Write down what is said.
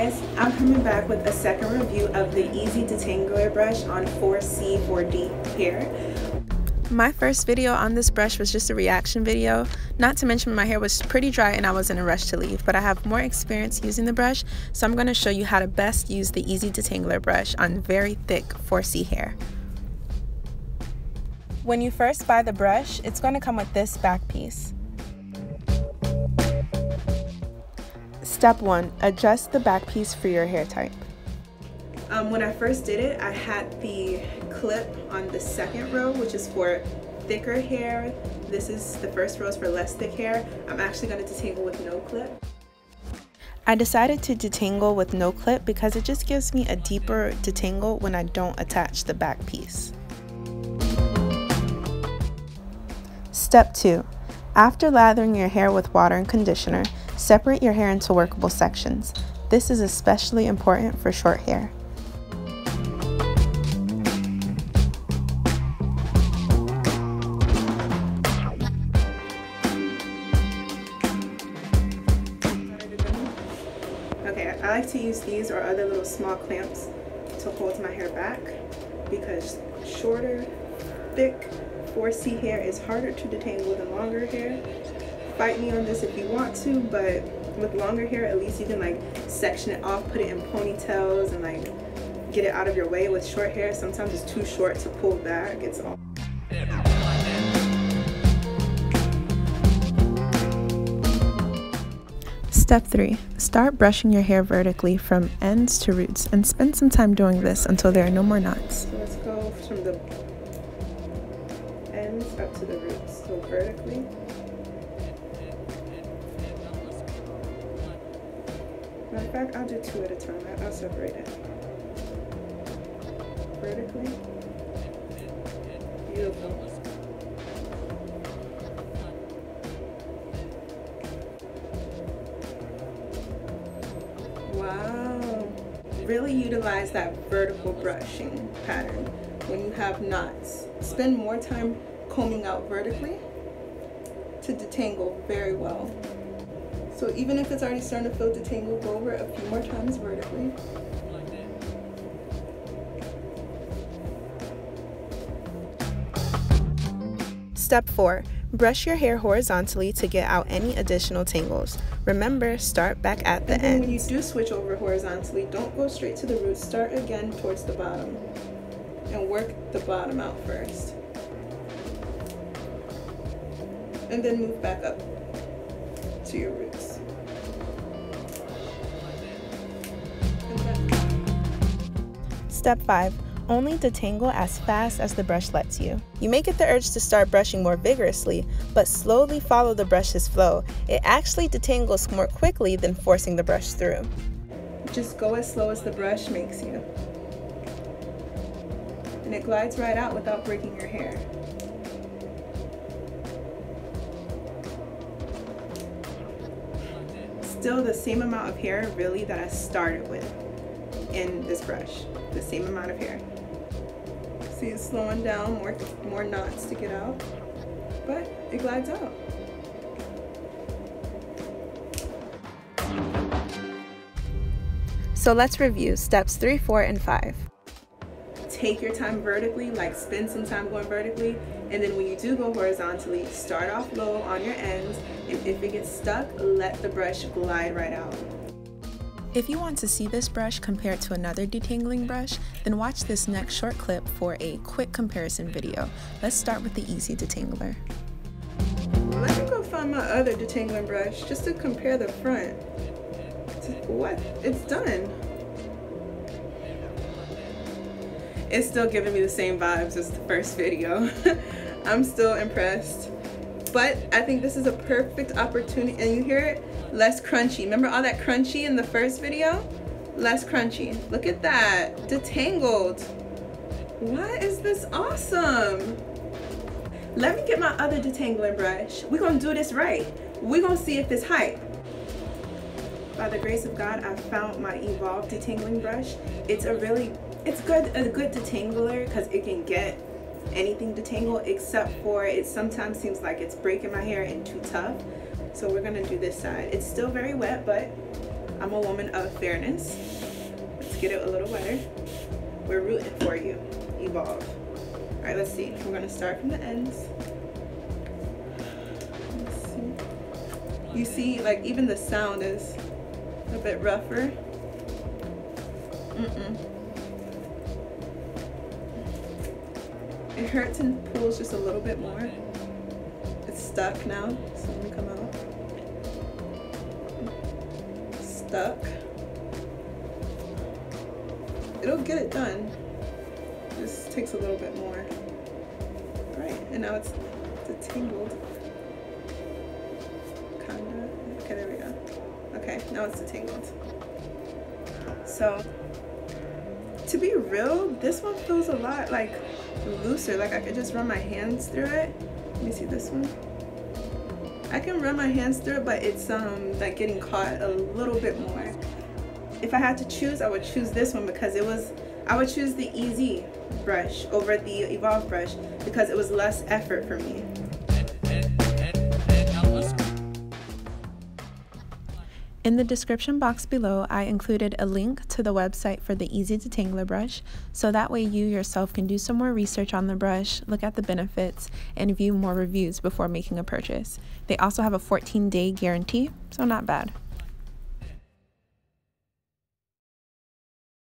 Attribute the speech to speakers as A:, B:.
A: guys, I'm coming back with a second review of the EZ Detangler brush on 4C 4D hair. My first video on this brush was just a reaction video, not to mention my hair was pretty dry and I was in a rush to leave, but I have more experience using the brush, so I'm going to show you how to best use the EZ Detangler brush on very thick 4C hair. When you first buy the brush, it's going to come with this back piece. Step 1. Adjust the back piece for your hair type. When I first did it, I had the clip on the second row, which is for thicker hair. This is the first row is for less thick hair. I'm actually going to detangle with no clip. I decided to detangle with no clip because it just gives me a deeper detangle when I don't attach the back piece. Step 2. After lathering your hair with water and conditioner, separate your hair into workable sections. This is especially important for short hair. Okay, I like to use these or other little small clamps to hold my hair back because shorter, thick 4C hair is harder to detangle than longer hair. Fight me on this if you want to, but with longer hair, at least you can like section it off, put it in ponytails, and like get it out of your way. With short hair, sometimes it's too short to pull back. It's all. Step 3. Start brushing your hair vertically from ends to roots and spend some time doing this until there are no more knots. So let's go from the ends up to the roots, so vertically. Matter of fact, I'll do two at a time. I'll separate it. Vertically. Beautiful. Wow. Really utilize that vertical brushing pattern when you have knots. Spend more time combing out vertically to detangle very well. So even if it's already starting to feel detangled, go over it a few more times vertically. Step 4. Brush your hair horizontally to get out any additional tangles. Remember, start back at the end. When you do switch over horizontally, don't go straight to the root. Start again towards the bottom and work the bottom out first. And then move back up to your roots. Step 5. Only detangle as fast as the brush lets you. You may get the urge to start brushing more vigorously, but slowly follow the brush's flow. It actually detangles more quickly than forcing the brush through. Just go as slow as the brush makes you. And it glides right out without breaking your hair. Still the same amount of hair really that I started with in this brush. The same amount of hair. See, it's slowing down, more knots to get out, but it glides out. So let's review steps 3, 4, and 5. Take your time vertically, like spend some time going vertically, and then when you do go horizontally, start off low on your ends, and if it gets stuck, let the brush glide right out. If you want to see this brush compared to another detangling brush, then watch this next short clip for a quick comparison video. Let's start with the EZ Detangler. Let me go find my other detangling brush just to compare the front to what it's done. It's still giving me the same vibes as the first video. I'm still impressed. But I think this is a perfect opportunity, and you hear it? Less crunchy. Remember all that crunchy in the first video? Less crunchy. Look at that. Detangled. Why is this awesome? Let me get my other detangling brush. We're gonna do this right. We're gonna see if it's hype. By the grace of God, I found my Evolve detangling brush. It's a good detangler because it can get anything detangled, except for it sometimes seems like it's breaking my hair and too tough. So we're gonna do this side. It's still very wet, but I'm a woman of fairness. Let's get it a little wetter. We're rooting for you. Evolve. All right, let's see. We're gonna start from the ends. Let's see. You see, like, even the sound is a bit rougher. It hurts and pulls just a little bit more. It's stuck now, so let me come out. Stuck. It'll get it done. This takes a little bit more. Right, and now it's detangled. Kinda. Okay, there we go. Okay, now it's detangled. So, to be real, this one feels a lot like looser. Like I could just run my hands through it. Let me see this one. I can run my hands through it, but it's like getting caught a little bit more. If I had to choose, I would choose this one because I would choose the EZ brush over the Evolve brush because it was less effort for me. In the description box below, I included a link to the website for the EZ Detangler brush, so that way you yourself can do some more research on the brush, look at the benefits, and view more reviews before making a purchase. They also have a 14-day guarantee, so not bad.